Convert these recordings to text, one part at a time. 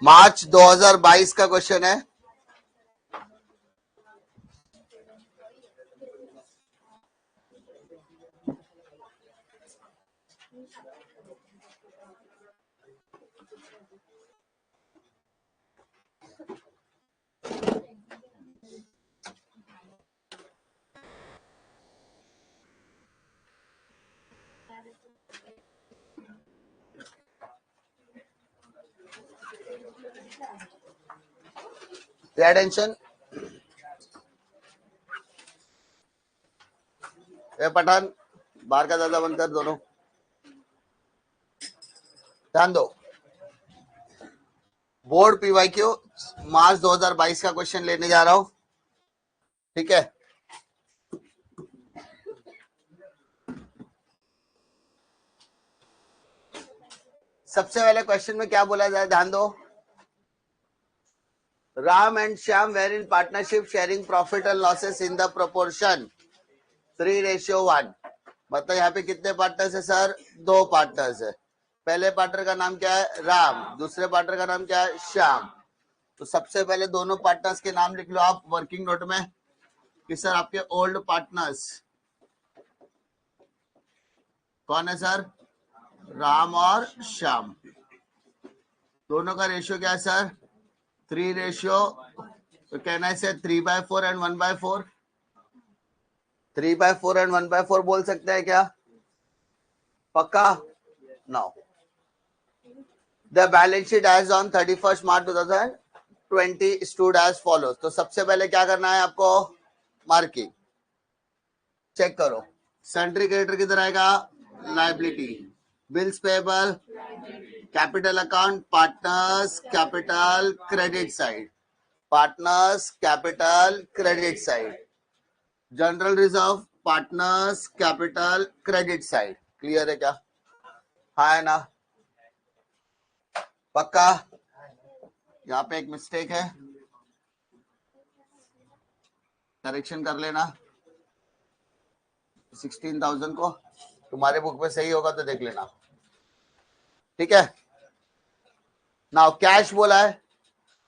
मार्च 2022 का क्वेश्चन है। Pay attention, Pathan बाहर का दादा बंद कर, दोनों ध्यान दो। बोर्ड पीवाईक्यू मार्च 2022 का क्वेश्चन लेने जा रहा हूं, ठीक है। सबसे पहले क्वेश्चन में क्या बोला जाए, ध्यान दो। Ram and Shyam were in partnership sharing profit and losses in the proportion 3:1। मतलब यहाँ पे कितने पार्टनर्स है सर? 2 पार्टनर्स है। पहले पार्टनर का नाम क्या है? राम। दूसरे पार्टनर का नाम क्या है? श्याम। तो सबसे पहले दोनों पार्टनर्स के नाम लिख लो आप वर्किंग नोट में कि सर आपके ओल्ड पार्टनर्स कौन है सर? राम और श्याम। दोनों का रेशियो क्या है सर? 3 रेशियो, तो कहना है सर 3/4 एंड 1/4। 3/4 एंड 1/4 बोल सकते हैं क्या? पक्का? Now the balance sheet as on 31 March 2020 stood as follows. तो सबसे पहले क्या करना है आपको? मार्किंग चेक करो। सैंड्री क्रेडिटर किधर आएगा? Liability. Bills payable, capital account, partners capital credit side, partners capital credit side, general reserve partners capital credit side. Clear है क्या? हाँ है ना? पक्का? यहाँ पे एक मिस्टेक है, करेक्शन कर लेना। 16,000 को तुम्हारे बुक में सही होगा तो देख लेना, ठीक है। नाउ कैश बोला है,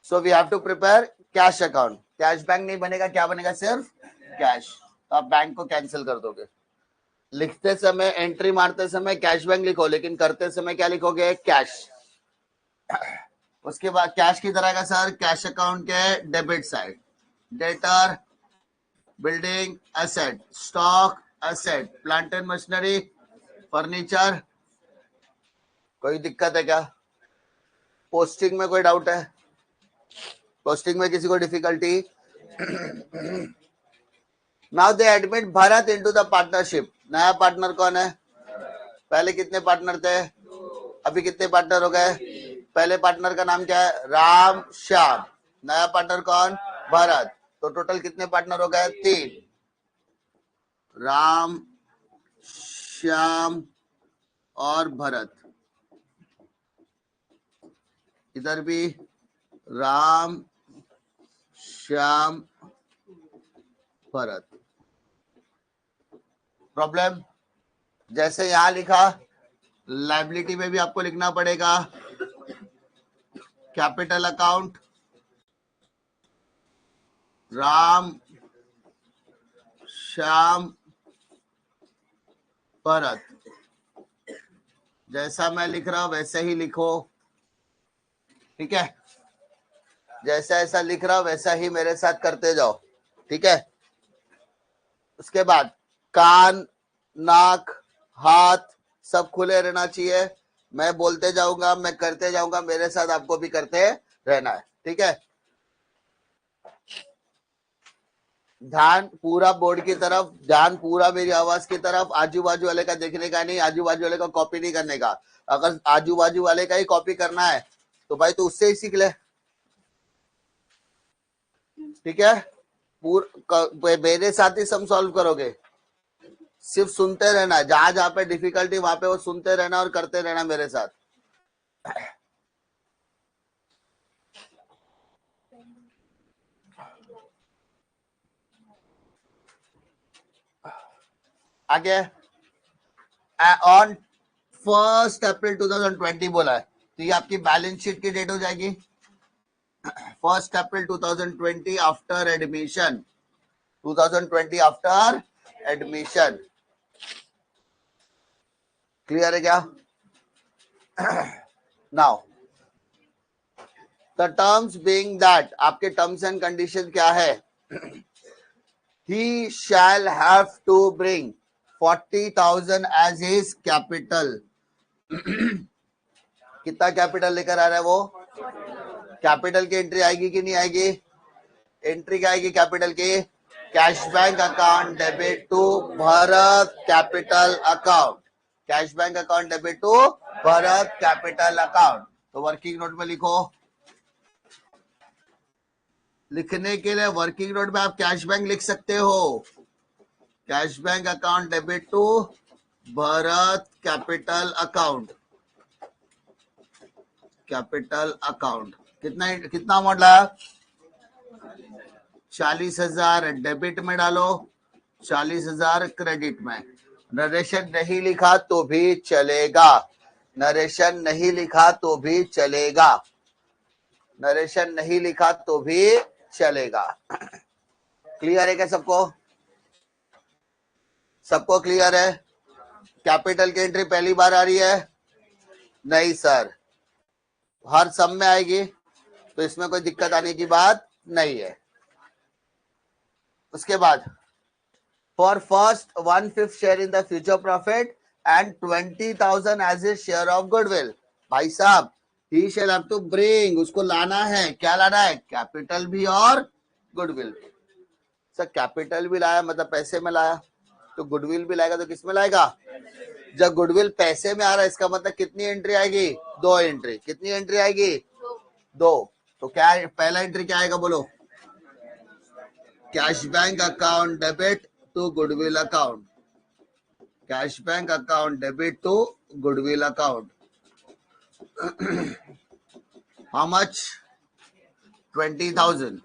so we have to prepare cash account. Cash bank नहीं बनेगा, क्या बनेगा? सिर्फ कैश। तो आप बैंक को कैंसिल कर दोगे। लिखते समय, एंट्री मारते समय कैश बैंक लिखो, लेकिन करते समय क्या लिखोगे? कैश। उसके बाद कैश किधर आएगा सर? कैश अकाउंट के debit side. Debtor, building asset, stock asset, plant and machinery, furniture. कोई दिक्कत है क्या? पोस्टिंग में कोई डाउट है? पोस्टिंग में किसी को difficulty? Now they admit Bharat into the partnership. नया पार्टनर कौन है? पहले कितने पार्टनर थे? अभी कितने पार्टनर हो गए? पहले पार्टनर का नाम क्या है? राम श्याम। नया पार्टनर कौन? भरत। तो टोटल कितने पार्टनर हो गए? 3। राम, श्याम और भरत। इधर भी राम, श्याम, भरत। प्रॉब्लम? जैसे यहां लिखा, लाइबिलिटी में भी आपको लिखना पड़ेगा कैपिटल अकाउंट राम, श्याम, भरत। जैसा मैं लिख रहा हूं वैसे ही लिखो, ठीक है। जैसा ऐसा लिख रहा हूं वैसा ही मेरे साथ करते जाओ, ठीक है। उसके बाद कान, नाक, हाथ सब खुले रहना चाहिए। मैं बोलते जाऊंगा, मैं करते जाऊंगा, मेरे साथ आपको भी करते रहना है, ठीक है। ध्यान पूरा बोर्ड की तरफ, ध्यान पूरा मेरी आवाज की तरफ। आजू बाजू वाले का देखने का नहीं, आजू बाजू वाले का कॉपी नहीं करने का। अगर आजू बाजू वाले का ही कॉपी करना है तो भाई तो उससे ही सीख ले, ठीक है। मेरे साथ ही सम सॉल्व करोगे। सिर्फ सुनते रहना, जहां जहां पे डिफिकल्टी वहां पे वो सुनते रहना और करते रहना मेरे साथ। आगे ऑन 1 अप्रैल 2020 बोला है, तो ये आपकी बैलेंस शीट की डेट हो जाएगी। 1 April 2020 after admission, 2020 after admission. Clear है क्या? Now the terms being that, आपके टर्म्स एंड कंडीशन क्या है? He shall have to bring 40,000 as his capital. कितना कैपिटल लेकर आ रहा है वो? कैपिटल की एंट्री आएगी कि नहीं आएगी? एंट्री क्या आएगी कैपिटल की? Cash bank account debit to Bharat capital account, cash bank account debit to Bharat capital account. तो वर्किंग नोट में लिखो, लिखने के लिए वर्किंग नोट में आप कैश बैंक लिख सकते हो, cash bank account debit to Bharat capital account, capital account. कितना अमाउंट लाया? 40,000 डेबिट में डालो, 40,000 क्रेडिट में। नरेशन नहीं लिखा तो भी चलेगा, नरेशन नहीं लिखा तो भी चलेगा, नरेशन नहीं लिखा तो भी चलेगा। क्लियर है क्या सबको? सबको क्लियर है? कैपिटल की एंट्री पहली बार आ रही है? नहीं सर, हर सम में आएगी, तो इसमें कोई दिक्कत आने की बात नहीं है। उसके बाद for first 1/5 share in the future profit and 20,000 as a share of goodwill. भाई साहब, he shall have to bring, उसको लाना है, क्या लाना है? कैपिटल भी और गुडविल भी। सर कैपिटल भी लाया मतलब पैसे में लाया, तो गुडविल भी लाएगा तो किस में लाएगा? जब गुडविल पैसे में आ रहा है इसका मतलब कितनी एंट्री आएगी? 2 एंट्री। कितनी एंट्री आएगी? 2। तो क्या पहला एंट्री क्या आएगा बोलो? Cash bank account debit to goodwill account, cash bank account debit to goodwill account. How much? 20,000,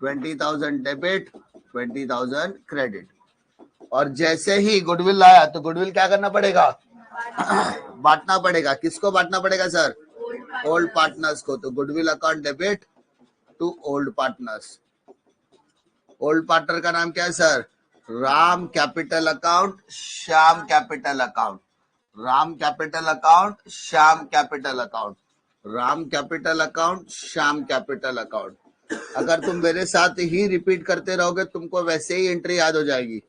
20,000 debit, 20,000 credit. और जैसे ही गुडविल लाया तो गुडविल क्या करना पड़ेगा? बांटना पड़ेगा। किसको बांटना पड़ेगा सर? ओल्ड पार्टनर्स को। तो goodwill account debit to old partners. Old partner का नाम क्या है sir? Ram capital account, Shyam capital account, Ram capital account, Shyam capital account, Ram capital account, Shyam capital account. अगर तुम मेरे साथ ही रिपीट करते रहोगे तुमको वैसे ही एंट्री याद हो जाएगी।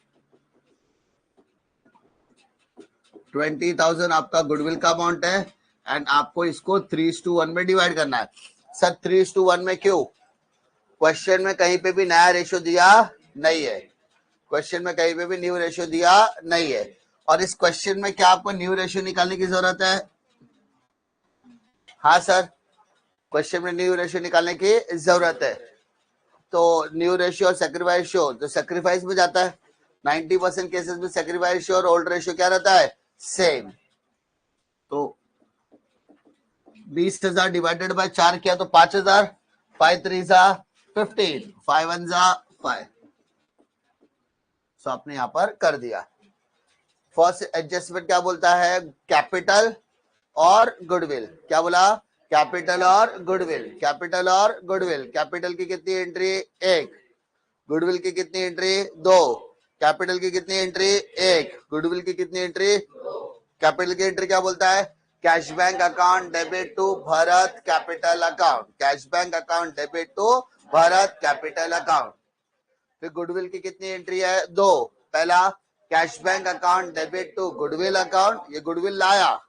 20,000 आपका गुडविल का अमाउंट है एंड आपको इसको 3:1 में डिवाइड करना है। सर 3:1 में क्यों? क्वेश्चन में कहीं पे भी नया रेशियो दिया नहीं है, क्वेश्चन में कहीं पे भी न्यू रेशियो दिया नहीं है। और इस क्वेश्चन में क्या आपको न्यू रेशियो निकालने की जरूरत है? हाँ सर, क्वेश्चन में न्यू रेशियो निकालने की जरूरत है। तो न्यू रेशियो और सेक्रीफाइस रेशियो जो सेक्रीफाइस में जाता है, 90% केसेस में सेक्रीफाइस रेशियो और ओल्ड रेशियो क्या रहता है? सेम। तो 20,000 डिवाइडेड बाय 4 किया तो 5,000, 5 3 15, 5 1 5। सो आपने यहां पर कर दिया। फर्स्ट एडजस्टमेंट क्या बोलता है? कैपिटल और गुडविल। क्या बोला? कैपिटल और गुडविल, कैपिटल और गुडविल। कैपिटल की कितनी एंट्री? 1। गुडविल की कितनी एंट्री? 2। कैपिटल की कितनी एंट्री? 1। गुडविल की कितनी एंट्री? कैपिटल की एंट्री क्या बोलता है? Cash bank account debit to Bharat capital account, cash bank account debit to Bharat capital account. फिर गुडविल की कितनी एंट्री है? 2। पहला cash bank account debit to goodwill account, ये गुडविल लाया,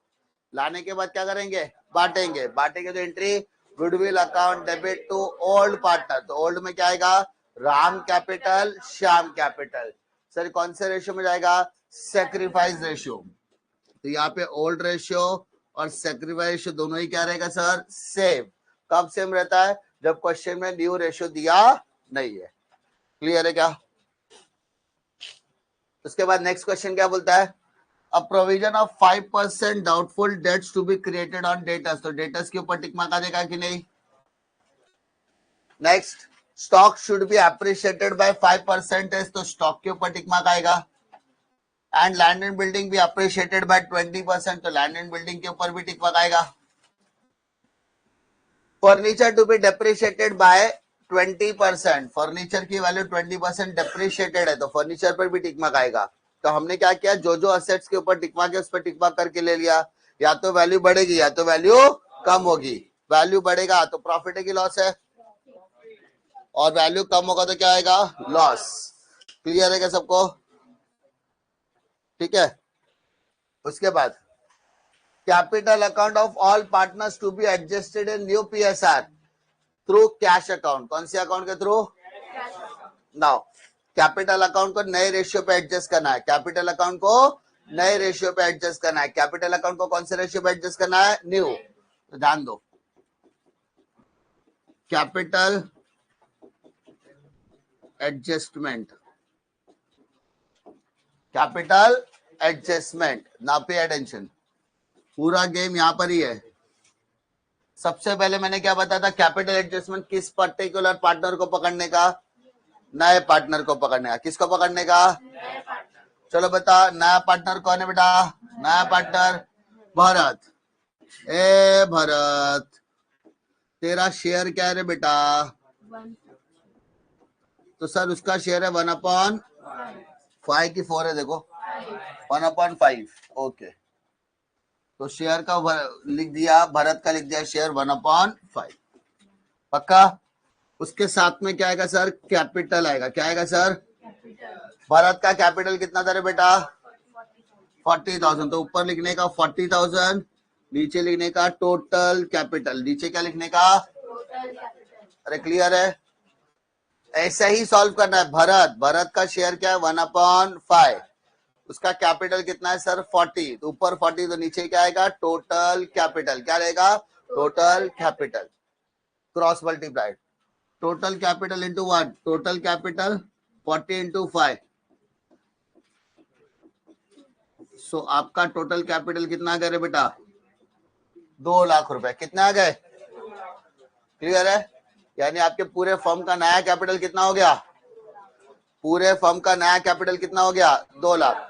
लाने के बाद क्या करेंगे? बांटेंगे, बांटेंगे तो entry goodwill account debit to old partner. तो ओल्ड में क्या आएगा? Ram capital, Shyam capital. Sir कौन से रेशियो में जाएगा? Sacrifice ratio. तो यहाँ पे ओल्ड रेशियो और सेक्रीफाइस रेशियो दोनों ही क्या रहेगा सर? सेम। कब सेम रहता है? जब क्वेश्चन में न्यू रेशियो दिया नहीं है। क्लियर है क्या? उसके बाद नेक्स्ट क्वेश्चन क्या बोलता है? A provision of 5% doubtful debts to be created on debtors. तो डेटर्स के ऊपर टिक मार्क आ देगा कि नहीं? Next, stock should be appreciated by 5%, तो स्टॉक के ऊपर टिक मार्क आएगा। एंड लैंड एंड बिल्डिंग भी अप्रिशिएटेड बाय 20%, तो लैंड एंड बिल्डिंग के ऊपर भी टिक मार्क आएगा। Furniture to be depreciated by 20%, furniture की वैल्यू 20% डेप्रिशिएटेड है तो फर्नीचर पर भी टिक मार्क आएगा। तो हमने क्या किया, जो जो असेट्स के ऊपर टिक मार्क है उस पर टिक मार्क करके ले लिया। या तो वैल्यू बढ़ेगी या तो वैल्यू कम होगी। वैल्यू बढ़ेगा तो प्रॉफिट है कि लॉस है, और वैल्यू कम होगा तो क्या आएगा, लॉस। क्लियर है क्या सबको? ठीक है। उसके बाद capital account of all partners to be adjusted in new PSR through cash account. कौन से अकाउंट के थ्रू? नाउ कैपिटल अकाउंट को नए रेशियो पे एडजस्ट करना है, कैपिटल अकाउंट को नए रेशियो पे एडजस्ट करना है। कैपिटल अकाउंट को कौन से रेशियो पे एडजस्ट करना है? न्यू। तो ध्यान दो, capital adjustment, capital adjustment. Now pay attention, पूरा गेम यहां पर ही है। सबसे पहले मैंने क्या बताया था, कैपिटल एडजस्टमेंट किस पर्टिकुलर पार्टनर को पकड़ने का? नए पार्टनर को पकड़ने का। किसको पकड़ने का? चलो बता, नया पार्टनर कौन है बेटा? नया पार्टनर भरत। ए भरत, तेरा शेयर क्या है रे बेटा? तो सर उसका शेयर है 1/5 की 4 है, देखो 1/5। ओके, तो शेयर का लिख दिया, भरत का लिख दिया शेयर 1/5। पक्का? उसके साथ में क्या आएगा सर? कैपिटल आएगा। क्या आएगा सर? भरत का कैपिटल कितना था रे बेटा? 40,000। तो ऊपर लिखने का 40,000, नीचे लिखने का टोटल कैपिटल। नीचे क्या लिखने का? अरे क्लियर है? ऐसा ही सॉल्व करना है। भरत का शेयर क्या है? 1/5। उसका कैपिटल कितना है सर? 40। तो ऊपर 40 तो नीचे क्या आएगा? Total capital. क्या रहेगा? Total capital cross multiplied. Total capital into 1, total capital 40 into 5। सो आपका टोटल कैपिटल कितना आ गया रे बेटा? 2 लाख रुपए। कितना आ गए? क्लियर है? यानी आपके पूरे फर्म का नया कैपिटल कितना हो गया? पूरे फर्म का नया कैपिटल कितना हो गया? 2 लाख।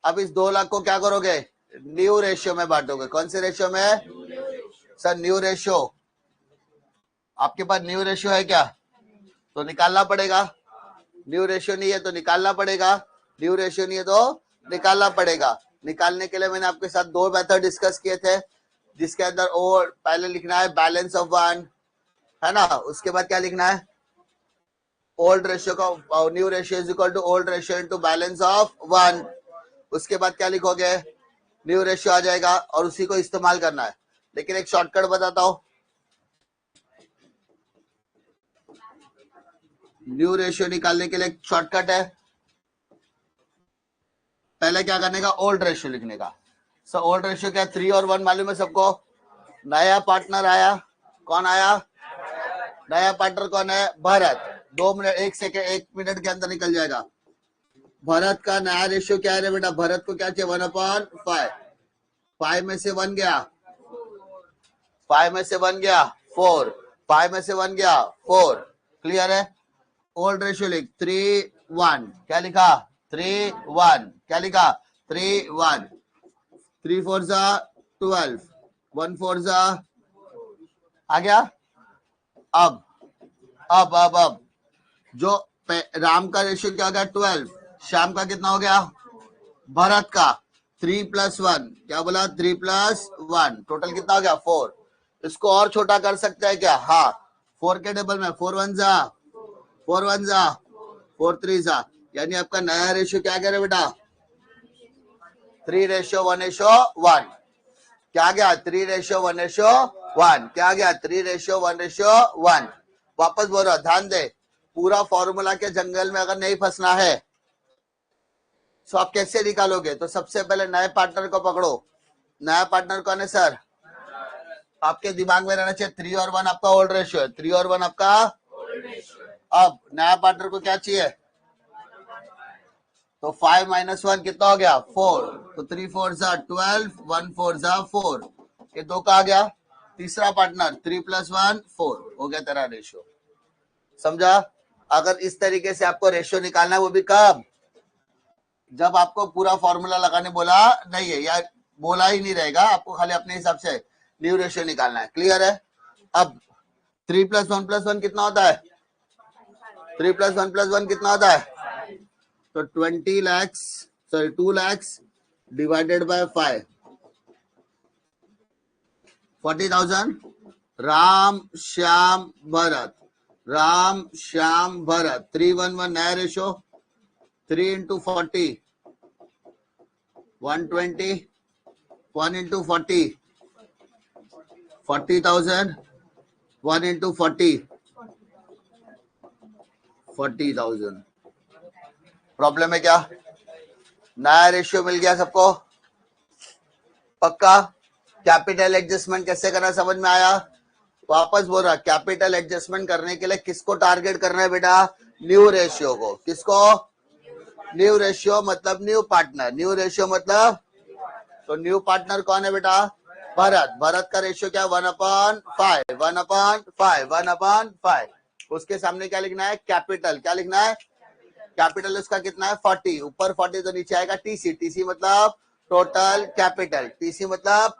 अब इस 2 लाख को क्या करोगे? न्यू रेशियो में बांटोगे। कौन से रेशियो में सर? New ratio. आपके पास न्यू रेशियो है क्या? तो निकालना पड़ेगा। न्यू रेशियो नहीं है तो निकालना पड़ेगा। न्यू रेशियो नहीं है तो निकालना पड़ेगा। निकालने के लिए मैंने आपके साथ 2 मेथड डिस्कस किए थे, जिसके अंदर और पहले लिखना है बैलेंस ऑफ 1, है ना। उसके बाद क्या लिखना है? ओल्ड रेशियो का, new ratio is equal to old ratio into balance of 1। उसके बाद क्या लिखोगे? न्यू रेशियो आ जाएगा और उसी को इस्तेमाल करना है। लेकिन एक शॉर्टकट बताता हूं, न्यू रेशियो निकालने के लिए एक शॉर्टकट है। पहले क्या करने का? ओल्ड रेशियो लिखने का। सो ओल्ड रेशियो क्या? 3 और 1 मालूम है सबको। नया पार्टनर आया, कौन आया? नया पार्टनर कौन है? भरत। 2 मिनट, 1 सेकेंड, 1 मिनट के अंदर निकल जाएगा। भरत का नया रेशियो क्या है रे बेटा? भरत को क्या चाहिए? 1/5। 5 में से 1 गया, 5 में से 1 गया 4, 5 में से 1 गया 4। क्लियर है? ओल्ड रेशियो लिख 3/1। क्या लिखा? 3/1। क्या लिखा? 3/1। 3 4 जा 12, 1 4 जा आ गया। अब जो राम का रेशियो क्या हो गया? 12। श्याम का कितना हो गया? भरत का 3 + 1। क्या बोला? 3 + 1। टोटल कितना हो गया? 4। इसको और छोटा कर सकते हैं क्या? हाँ, 4 के टेबल में 4 1 जा 4 1 जा 4 3 जा। यानी आपका नया रेशियो क्या गया बेटा? 3:1:1। क्या गया? 3:1:1। क्या गया? 3:1:1। वापस बोल रहा, ध्यान दे। पूरा फॉर्मूला के जंगल में अगर नहीं फंसना है तो आप कैसे निकालोगे? तो सबसे पहले नए पार्टनर को पकड़ो। नया पार्टनर कौन है सर? आपके दिमाग में रहना चाहिए 3 और 1 आपका ओल्ड रेशियो है। 3 और 1 आपका। अब नया पार्टनर को क्या चाहिए? तो 5 - 1 कितना हो गया? 4। तो 3 4 जा 12, 1 4 जा 4। ये 2 का आ गया। तीसरा पार्टनर 3 + 1 4 हो गया तेरा रेशियो। समझा? अगर इस तरीके से आपको रेशियो निकालना है, वो भी कब? जब आपको पूरा फॉर्मूला लगाने बोला नहीं है, या बोला ही नहीं रहेगा, आपको खाली अपने हिसाब से न्यू रेशियो निकालना है। क्लियर है? अब 3 + 1 + 1 कितना होता है? 3 + 1 + 1 कितना होता है? तो 20 lakhs, sorry 2 lakhs divided by 5, 40,000. Ram Shyam Bharat, Ram Shyam Bharat, 311 नया ratio, 3 into 40, 120, 1 into 40, 40,000, 1 into 40, 40,000. Problem है क्या? नया रेशियो मिल गया सबको? पक्का? कैपिटल एडजस्टमेंट कैसे करना समझ में आया? वापस बोल रहा, कैपिटल एडजस्टमेंट करने के लिए किसको टारगेट करना है बेटा? न्यू रेशियो को. किसको? न्यू रेशियो मतलब न्यू पार्टनर. न्यू रेशियो मतलब, तो न्यू पार्टनर कौन है बेटा? भरत. भरत का रेशियो क्या? 1/5, 1/5, 1/5. उसके सामने क्या लिखना है? कैपिटल. क्या लिखना है? कैपिटल उसका कितना है? 40. ऊपर 40 तो नीचे आएगा टीसी. टीसी मतलब टोटल कैपिटल. टीसी मतलब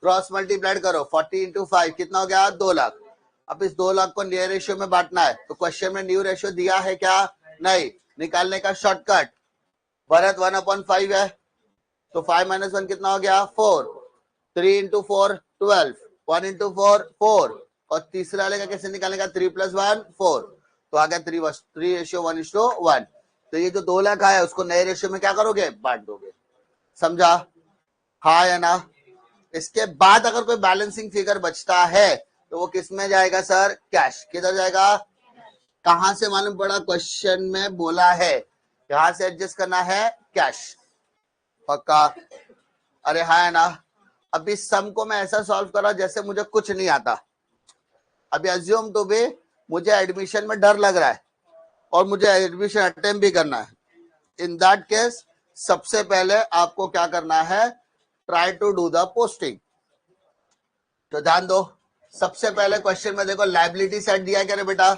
क्रॉस मल्टीप्लाइड करो, 40 into 5 कितना हो गया? 2 लाख. अब इस 2 लाख को न्यू रेशियो में बांटना है. तो क्वेश्चन में न्यू रेशियो दिया है क्या? नहीं. निकालने का शॉर्टकट, भरत 1/5 है तो 5 - 1 कितना हो गया? 4. 3 into 4 12, 1 into 4 4. और तीसरा वाले का कैसे निकालेगा? 3 + 1 4. तो आ गया 3:1. तो ये जो 2 लाख आया उसको नए रेशियो में क्या करोगे? बांट दोगे. समझा? हाँ या ना? इसके बाद अगर कोई बैलेंसिंग फिगर बचता है तो वो किस में जाएगा सर? कैश. किधर जाएगा? कहां से मालूम पड़ा? क्वेश्चन में बोला है यहां से एडजस्ट करना है कैश. पक्का? अरे हाँ है ना? अभी सम को मैं ऐसा सॉल्व करा जैसे मुझे कुछ नहीं आता. अभी अज्यूम तो भी मुझे एडमिशन में डर लग रहा है और मुझे एडमिशन अटेम्प्ट भी करना है. इन दैट केस सबसे पहले आपको क्या करना है? Try to do the posting. तो ध्यान दो, सबसे पहले क्वेश्चन में देखो लायबिलिटी साइड दिया क्या रे बेटा?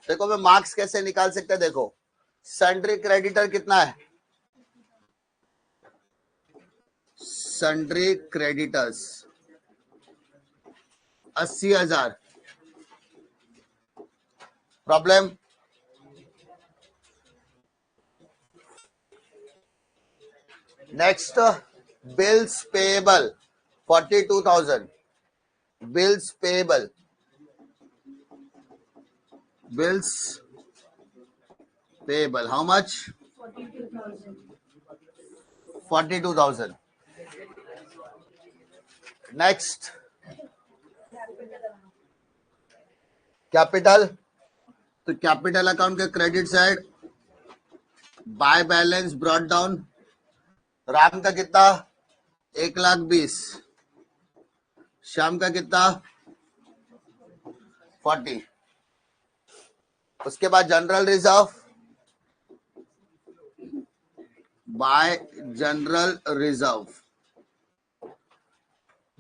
देखो मैं मार्क्स कैसे निकाल सकते हैं. देखो सन्ड्री क्रेडिटर कितना है? Sundry creditors 80,000. Problem? Next bills payable 42,000. Bills payable, bills payable how much? 42,000. next capital. तो कैपिटल अकाउंट के credit side by balance brought down. Ram का कितना? 1,20,000. श्याम का कितना? 40. उसके बाद general reserve bye general reserve.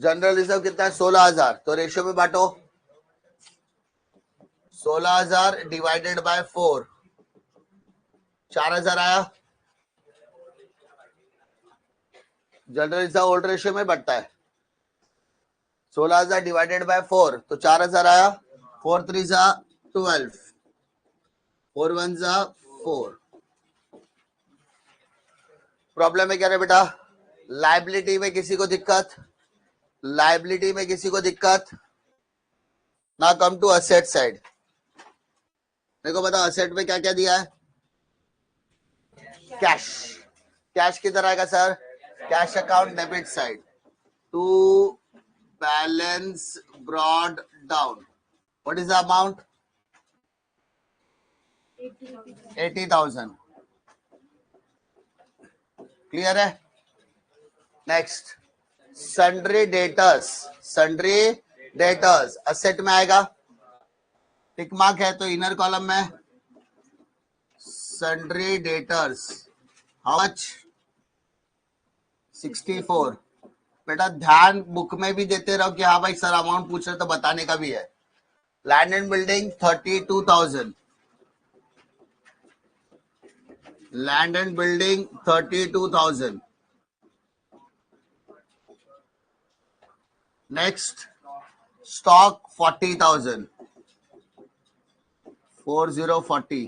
General reserve कितना है? 16,000. तो रेशियो में बांटो, 16,000 डिवाइडेड बाय 4, 4,000 आया. जनरल रिजर्व ओल्ड रेशियो में बढ़ता है. 16,000 डिवाइडेड बाय 4 तो 4,000 आया. 4 3 12, 4 1 4. प्रॉब्लम है क्या रे बेटा? लायबिलिटी में किसी को दिक्कत? लायबिलिटी में किसी को दिक्कत? ना कम टू असेट साइड. देखो बताओ असेट में क्या क्या दिया है? कैश. कैश किधर आएगा sir? Cash account debit side. To balance brought down. What is the amount? 80,000. Clear है? Next sundry debtors. Sundry debtors asset में आएगा. टिक मार्क है तो इनर कॉलम में सन्ड्री डेटर्स हाउ मच? 64. बेटा ध्यान बुक में भी देते रहो कि हाँ भाई सर अमाउंट पूछ रहे तो बताने का भी है. Land and building 32,000. Land and building 32,000. Next stock 40,000, 4040।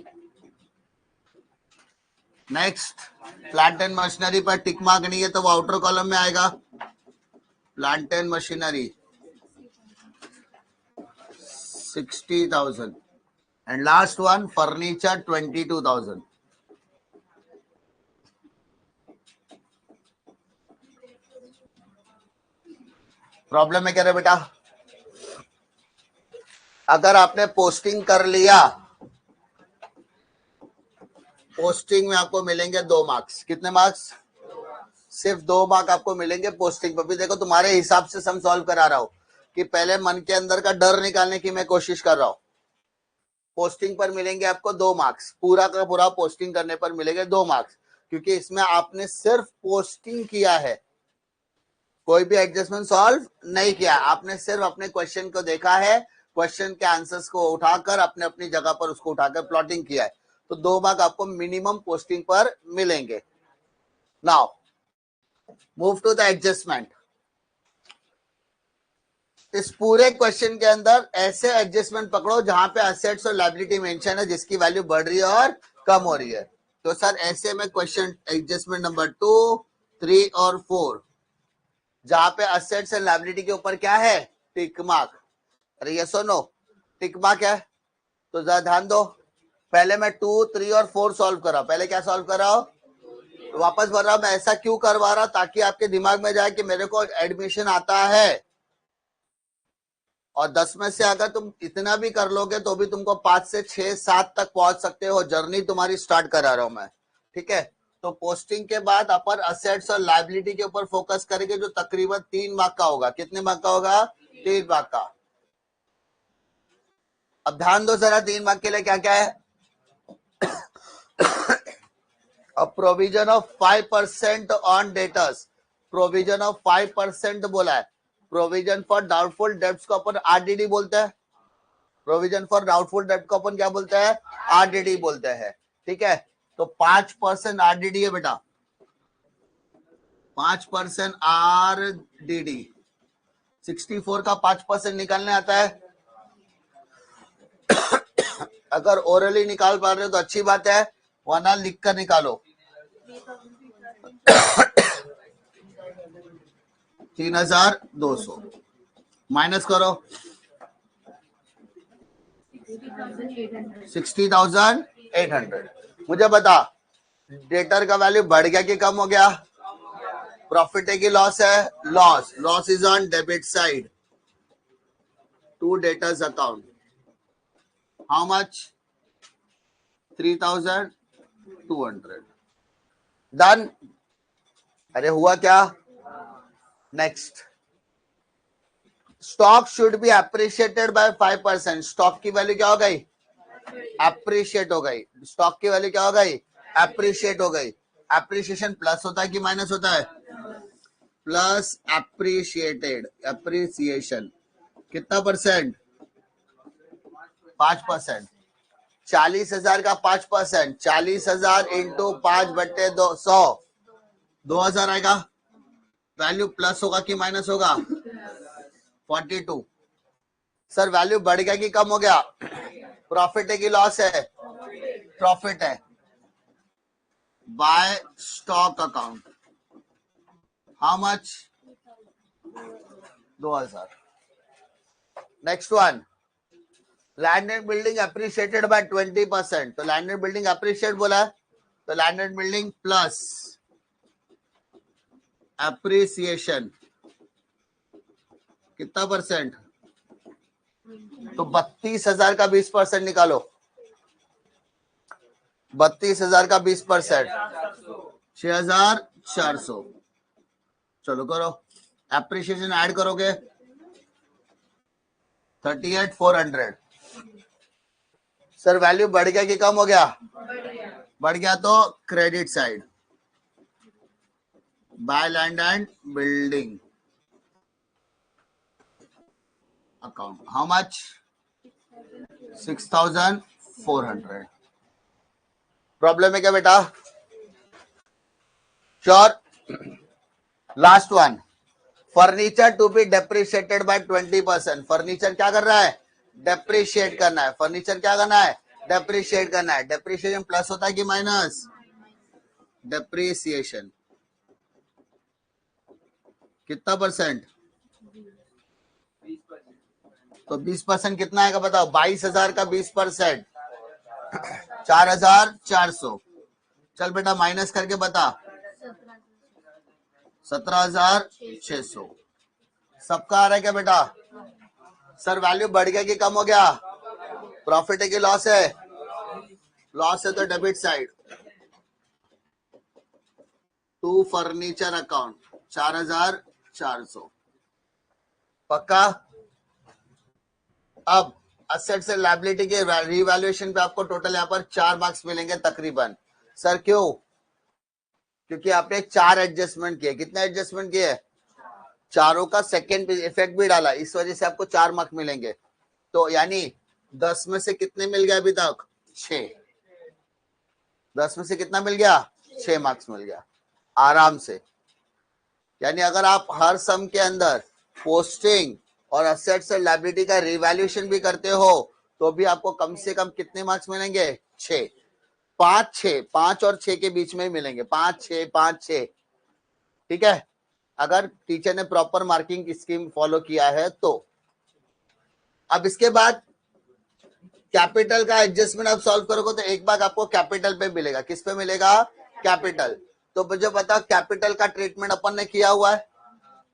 Next, plant and machinery पर टिक मार्क नहीं है तो वो आउटर कॉलम में आएगा। Plant and machinery 60,000 and last one furniture 22,000। Problem है क्या रे बेटा? अगर आपने पोस्टिंग कर लिया, पोस्टिंग में आपको मिलेंगे 2 मार्क्स। कितने मार्क्स? सिर्फ 2 मार्क आपको मिलेंगे पोस्टिंग पर भी। देखो तुम्हारे हिसाब से सम सॉल्व करा रहा हूं कि पहले मन के अंदर का डर निकालने की मैं कोशिश कर रहा हूं। पोस्टिंग पर मिलेंगे आपको 2 मार्क्स, पूरा का पूरा पोस्टिंग करने पर मिलेंगे 2 मार्क्स, क्योंकि इसमें आपने सिर्फ पोस्टिंग किया है, कोई भी एडजस्टमेंट सॉल्व नहीं किया। आपने सिर्फ अपने क्वेश्चन को देखा है, क्वेश्चन के आंसर्स को उठाकर अपने अपनी जगह पर उसको उठाकर प्लॉटिंग किया है, तो 2 मार्क आपको मिनिमम पोस्टिंग पर मिलेंगे। Now move to the adjustment. इस पूरे क्वेश्चन के अंदर ऐसे एडजस्टमेंट पकड़ो जहां पे असेट्स और लायबिलिटी मेंशन है, जिसकी वैल्यू बढ़ रही है और कम हो रही है। तो सर ऐसे में क्वेश्चन एडजस्टमेंट नंबर 2, 3 और 4, जहां पे असेट्स एंड लायबिलिटी के ऊपर क्या है? Tick mark. अरे यस और नो? टिक मार्क है तो जरा ध्यान दो। पहले मैं 2, 3 और 4 सॉल्व कर रहा हूं। पहले क्या सॉल्व कर रहा हूं? वापस बढ़ रहा हूं। मैं ऐसा क्यों करवा रहा, ताकि आपके दिमाग में जाए कि मेरे को एडमिशन आता है, और 10 में से अगर तुम इतना भी कर लोगे तो भी तुमको 5 से 6, 7 तक पहुंच सकते हो। जर्नी तुम्हारी स्टार्ट करा रहा हूं मैं, ठीक है? तो पोस्टिंग के बाद अपन असेट्स और लायबिलिटी के ऊपर फोकस करेंगे, जो तकरीबन 3 मार्क का होगा। कितने मार्क का होगा? 3 मार्क का। अब ध्यान दो जरा, 3 मार्क के लिए क्या क्या है? Provision of 5% on debtors, provision of 5% बोला है। प्रोविजन फॉर डाउटफुल डेब्ट्स को अपन आरडीडी बोलते हैं। प्रोविजन फॉर डाउटफुल डेब्ट को अपन क्या बोलते हैं? आरडीडी बोलते हैं, ठीक है? तो 5% आरडीडी है बेटा, 5% आरडीडी। 64 का 5% निकालने आता है? अगर ओरली निकाल पा रहे हो तो अच्छी बात है, वरना लिख कर निकालो। 3,200 माइनस करो 60,800। मुझे बता, डेटर का वैल्यू बढ़ गया कि कम हो गया? प्रॉफिट है कि लॉस है? Loss. Loss is on debit side to debtors account. How much? 3,200। Done. अरे हुआ क्या? Next, stock should be appreciated by 5%। Stock की वैल्यू क्या हो गई? अप्रिशिएट हो गई। स्टॉक की वैल्यू क्या हो गई? अप्रिशिएट हो गई। अप्रिशिएशन प्लस होता है कि माइनस होता है? प्लस अप्रिशिएटेड, अप्रिसिएशन कितना परसेंट? 5%। 40,000 का 5%, 40,000 इंटू 5/200, 2,000 आएगा। वैल्यू प्लस होगा कि माइनस होगा? 42। सर वैल्यू बढ़ गया कि कम हो गया? प्रॉफिट है कि लॉस है? प्रॉफिट है। By stock account how much? 2,000। Next one, land and building appreciated by 20%। तो लैंड एंड बिल्डिंग अप्रिशिएट बोला है, तो land and building plus appreciation कितना परसेंट? तो 32,000 का 20% निकालो। 32,000 का 20%, 6,400। चलो करो, एप्रिसिएशन ऐड करोगे 38,400। सर वैल्यू बढ़ गया कि कम हो गया? बढ़ गया तो credit side by land and building account how much? 6,400। Problem है क्या बेटा? Sure? Last one, furniture to be depreciated by 20%। Furniture क्या कर रहा है? डेप्रिशिएट करना है। फर्नीचर क्या करना है? डेप्रिशिएट करना है। डेप्रिशिएशन प्लस होता है कि माइनस? डेप्रिसिएशन कितना परसेंट? तो 20% कितना आएगा बताओ? 22,000 का 20% 4,400। चल बेटा माइनस करके बता। 17,600। सबका आ रहा है क्या बेटा? सर वैल्यू बढ़ गया कि कम हो गया? प्रॉफिट है कि लॉस है? लॉस है तो debit side. To furniture account 4,400 पक्का। अब असेट से लायबिलिटी के रिवैल्यूएशन पे आपको टोटल यहाँ पर 4 मार्क्स मिलेंगे तकरीबन। सर क्यों? क्योंकि आपने 4 एडजस्टमेंट किए। कितने एडजस्टमेंट किए? चारों का सेकेंड इफेक्ट भी डाला, इस वजह से आपको 4 मार्क्स मिलेंगे। तो यानी 10 में से कितने मिल गए अभी तक? 6। 10 में से कितना मिल गया? 6 मार्क्स मिल गया आराम से। यानी अगर आप हर सम के अंदर पोस्टिंग और असेट्स और लायबिलिटी का रिवैल्यूएशन भी करते हो तो भी आपको कम से कम कितने मार्क्स मिलेंगे? 6। 5 और 6 के बीच में ही मिलेंगे। 5 6 5 6। ठीक है, अगर टीचर ने प्रॉपर मार्किंग स्कीम फॉलो किया है तो। अब इसके बाद कैपिटल का एडजस्टमेंट आप सॉल्व करोगे तो एक बार आपको कैपिटल पे मिलेगा। किस पे मिलेगा? कैपिटल। तो मुझे बता, कैपिटल का ट्रीटमेंट अपन ने किया हुआ है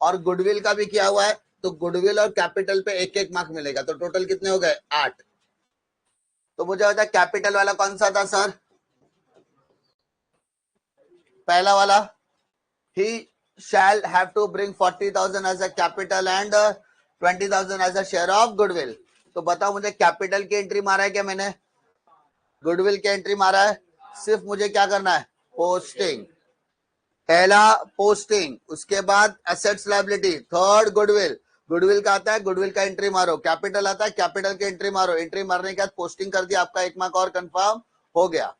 और गुडविल का भी किया हुआ है। तो गुडविल और कैपिटल पे एक एक मार्क मिलेगा। तो टोटल कितने हो गए? 8। तो मुझे बता कैपिटल वाला कौन सा था सर? पहला वाला, he shall have to bring 40,000 as a capital and 20,000 as a share of goodwill। तो बताओ मुझे कैपिटल की एंट्री मारा है क्या मैंने? गुडविल की एंट्री मारा है? सिर्फ मुझे क्या करना है? पोस्टिंग। पहला पोस्टिंग, उसके बाद assets liability, third goodwill. Goodwill का आता है, गुडविल का एंट्री मारो। कैपिटल आता है, कैपिटल की एंट्री मारो। एंट्री मारने के बाद पोस्टिंग कर दिया, आपका 1 मार्क और कंफर्म हो गया।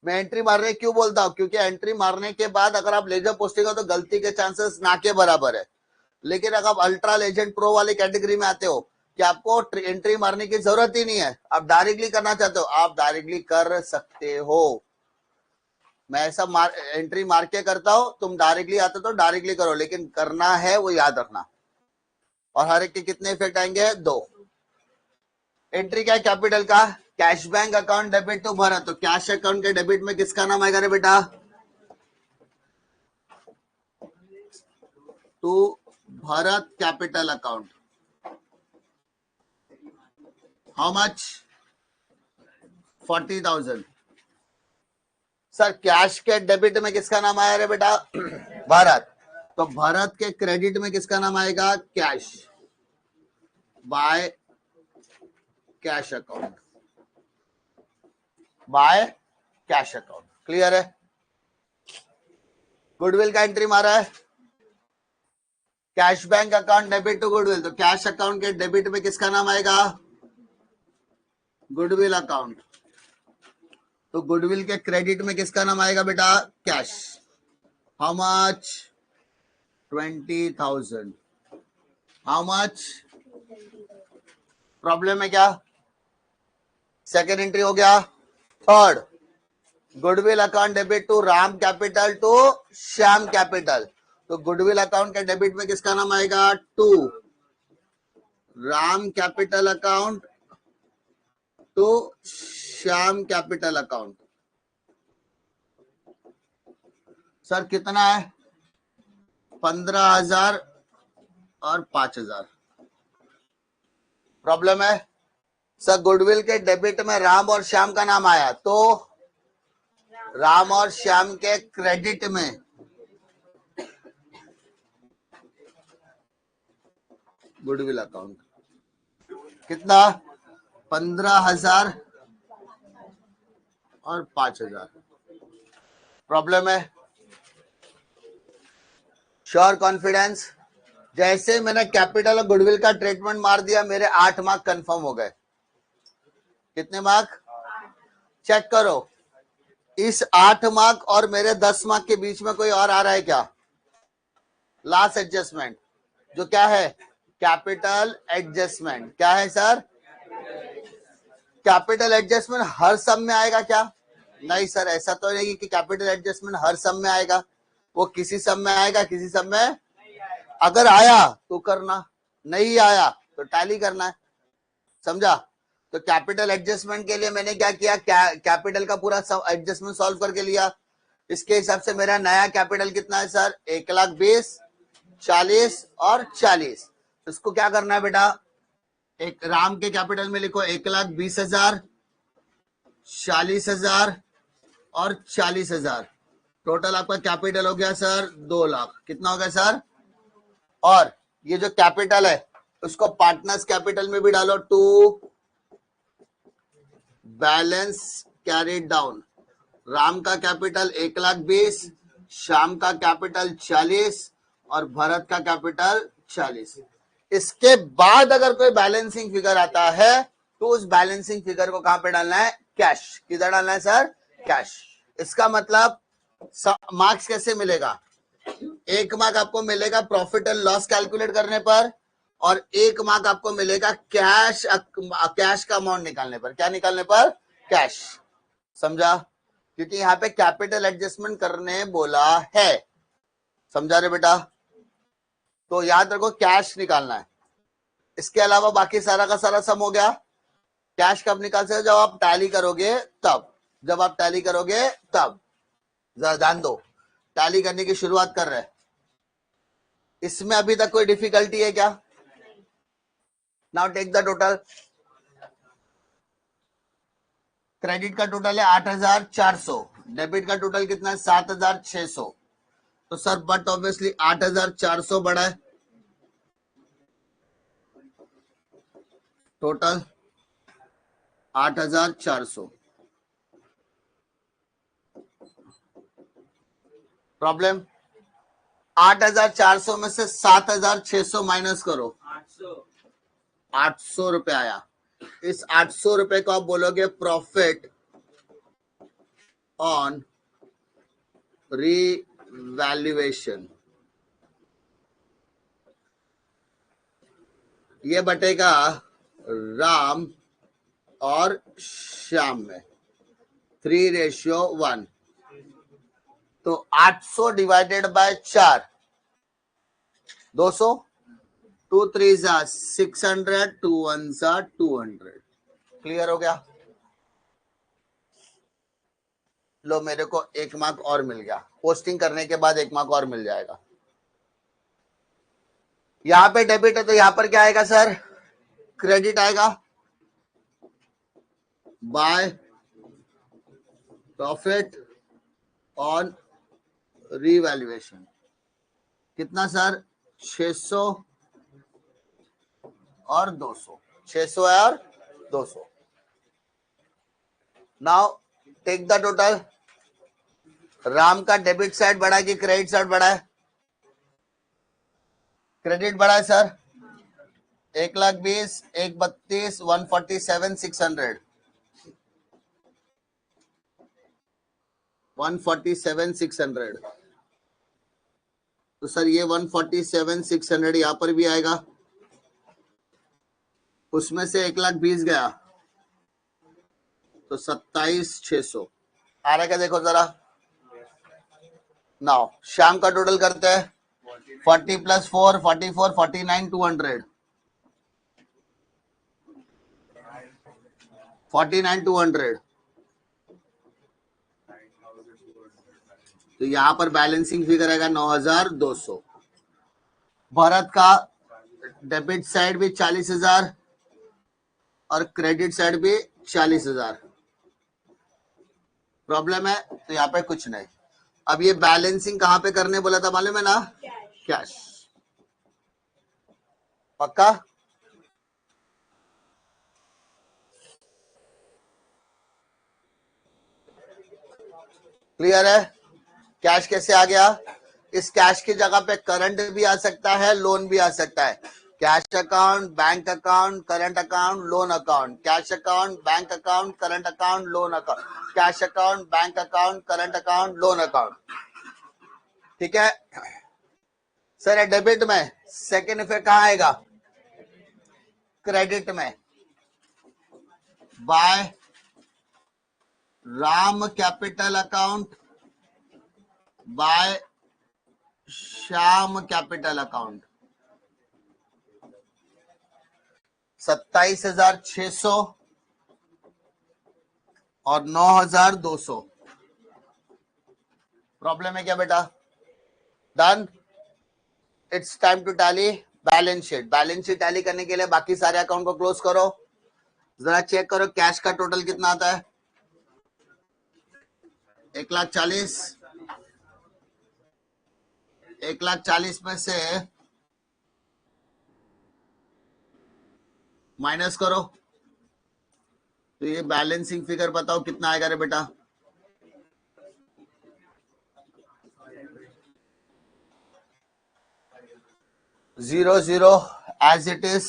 मैं एंट्री मारने क्यों बोलता हूं? क्योंकि एंट्री मारने के बाद अगर आप लेजर पोस्टिंग हो तो गलती के चांसेस ना के बराबर है। लेकिन अगर आप अल्ट्रा लेजेंड प्रो वाली कैटेगरी में आते हो कि आपको एंट्री मारने की जरूरत ही नहीं है, आप डायरेक्टली करना चाहते हो, आप डायरेक्टली कर सकते हो। मैं ऐसा एंट्री मार के करता हूं, तुम डायरेक्टली आते तो डायरेक्टली करो, लेकिन करना है वो याद रखना। और हर एक के कितने इफेक्ट आएंगे? 2। एंट्री क्या है कैपिटल का? Cash bank account debit to Bharat. तो कैश अकाउंट के डेबिट में किसका नाम आएगा रे बेटा? To Bharat capital account. How much? 40,000। Sir cash के डेबिट में किसका नाम आया रे बेटा? भरत। तो भरत के क्रेडिट में किसका नाम आएगा? Cash, by cash account, by cash account. Clear है? गुडविल का एंट्री मारा है, cash bank account debit to goodwill. तो कैश अकाउंट के डेबिट में किसका नाम आएगा? Goodwill account. तो गुडविल के क्रेडिट में किसका नाम आएगा बेटा? Cash. How much? 20,000। How much? Problem है क्या? सेकेंड एंट्री हो गया। Third, goodwill account debit to Ram capital to Shyam capital. तो गुडविल अकाउंट के डेबिट में किसका नाम आएगा? To Ram capital account to Shyam capital account. Sir कितना है? 15,000 और 5,000। प्रॉब्लम है? सर गुडविल के डेबिट में राम और श्याम का नाम आया, तो राम और श्याम के क्रेडिट में गुडविल अकाउंट कितना? 15,000 और 5,000। प्रॉब्लम है? Sure confidence? जैसे मैंने कैपिटल और गुडविल का ट्रीटमेंट मार दिया, मेरे 8 मार्क कंफर्म हो गए। कितने मार्क? चेक करो, इस 8 मार्क और मेरे 10 मार्क के बीच में कोई और आ रहा है क्या? लास्ट एडजस्टमेंट जो क्या है, कैपिटल एडजस्टमेंट। क्या है सर? कैपिटल एडजस्टमेंट हर सम में आएगा क्या? नहीं सर, ऐसा तो नहीं कि कैपिटल एडजस्टमेंट हर सम में आएगा, वो किसी सम में आएगा, किसी सम में। अगर आया तो करना, नहीं आया तो टैली करना है, समझा? तो कैपिटल एडजस्टमेंट के लिए मैंने क्या किया, कैपिटल का पूरा एडजस्टमेंट सॉल्व करके लिया। इसके हिसाब से मेरा नया कैपिटल कितना है सर? 1,20,000, 40 और 40। इसको क्या करना है बेटा, एक राम के कैपिटल में लिखो 1,20,000, 40,000 और 40,000। टोटल आपका कैपिटल हो गया सर 2 लाख। कितना हो गया सर? और ये जो कैपिटल है उसको पार्टनर्स कैपिटल में भी डालो, to balance carried down. Ram का कैपिटल 1,20,000, श्याम का कैपिटल 40 और भरत का कैपिटल 40। इसके बाद अगर कोई बैलेंसिंग फिगर आता है तो उस बैलेंसिंग फिगर को कहां पे डालना है? कैश। किधर डालना है सर? कैश। इसका मतलब मार्क्स कैसे मिलेगा? 1 मार्क आपको मिलेगा प्रॉफिट एंड लॉस कैलकुलेट करने पर, और 1 मार्क आपको मिलेगा कैश का अमाउंट निकालने पर। क्या निकालने पर? कैश। समझा? क्योंकि यहाँ पे कैपिटल एडजस्टमेंट करने बोला है, समझा रे बेटा? तो याद रखो कैश निकालना है। इसके अलावा बाकी सारा का सारा सम हो गया। कैश कब निकाल सकते? जब आप टैली करोगे तब, जब आप टैली करोगे तब। जरा ध्यान दो, टैली करने की शुरुआत कर रहे हैं। इसमें अभी तक कोई डिफिकल्टी है क्या? Now take the total. Credit का टोटल है 8,400, डेबिट का टोटल कितना है? 7,600। तो सर बट ऑब्वियसली 8,400 बड़ा है, टोटल 8,400। प्रॉब्लम 8,400 में से 7,600 माइनस करो, 800 रुपए आया। इस 800 रुपए को आप बोलोगे प्रॉफिट ऑन रीवैल्यूएशन। ये बटेगा राम और श्याम में 3:1। तो 800 डिवाइडेड बाय 4, 200, 2 3 600, 2 1 200। क्लियर हो गया? लो मेरे को 1 मार्क और मिल गया, पोस्टिंग करने के बाद 1 मार्क और मिल जाएगा। यहां पे डेबिट है तो यहां पर क्या आएगा सर? क्रेडिट आएगा बाय प्रॉफिट ऑन रीवैल्यूएशन। कितना सर? 600 और 200। 600 है और 200। Now take the total. Ram का डेबिट साइड बढ़ा है कि क्रेडिट साइड बढ़ा है? क्रेडिट बढ़ा है सर। 1,20,000, 1,32,000, 147, 600, 147, 600। तो सर ये 147, 600 यहां पर भी आएगा, उसमें से 1,20,000 गया तो 27,600 आ रहा है क्या? देखो जरा। नाउ शाम का टोटल करते हैं। 40 + 4, 44, 49, 200, 49, 200। तो यहां पर बैलेंसिंग फिगर आएगा 9,200। भरत का डेबिट साइड भी 40,000 और क्रेडिट साइड भी 40,000। प्रॉब्लम है तो यहाँ पे कुछ नहीं। अब ये बैलेंसिंग कहां पे करने बोला था मालूम है ना? कैश। पक्का? क्लियर है? कैश कैसे आ गया? इस कैश की जगह पे करंट भी आ सकता है, लोन भी आ सकता है। Cash account, bank account, current account, loan account. Cash account, bank account, current account, loan account. Cash account, bank account, current account, loan account. ठीक है? सर डेबिट में सेकेंड इफेक्ट कहाँ आएगा? क्रेडिट में, by Ram capital account, by Shyam capital account. 27,600 और 9,200। Problem है क्या बेटा? Done. It's time to tally balance sheet. Balance sheet tally करने के लिए बाकी सारे अकाउंट को क्लोज करो। जरा चेक करो कैश का टोटल कितना आता है। 1,40,000। 1,40,000 में से माइनस करो तो ये बैलेंसिंग फिगर बताओ कितना आएगा रे बेटा? 0 एज इट इज।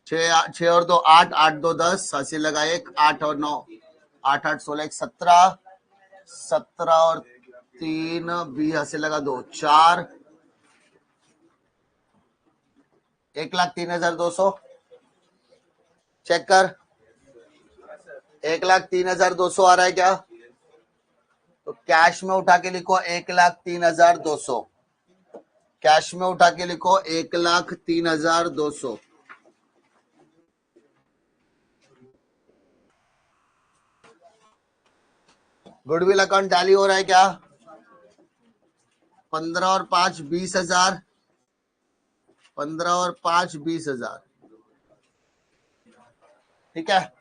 6 और 2 8, 8 2 10, 80 लगा 1, 8 और 9 8 8 16 1 17, 17 और 3 20, 80 लगा 2 4, 1,03,200। चेक कर, 1,03,200 आ रहा है क्या? तो कैश में उठा के लिखो 1,03,200। कैश में उठा के लिखो 1,03,200। गुडविल अकाउंट टैली हो रहा है क्या? 15 और 5 20,000। 15 और 5 20,000। ठीक है।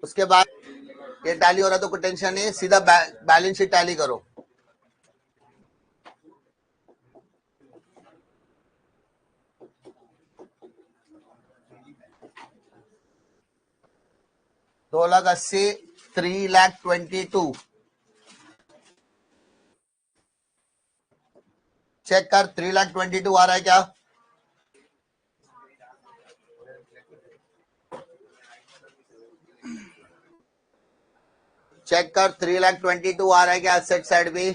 उसके बाद ये टैली हो रहा तो कोई टेंशन नहीं, सीधा बैलेंस शीट टैली करो। दो लाख 80, 3,22,000। चेक कर 3,22,000 आ रहा है क्या? चेक कर 3,22,000 आ रहा है क्या? एसेट साइड भी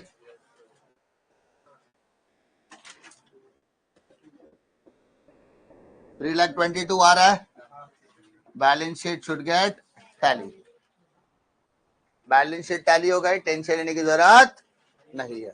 3,22,000 आ रहा है। Balance sheet should get tally. Balance sheet tally हो गई, टेंशन लेने की जरूरत नहीं है।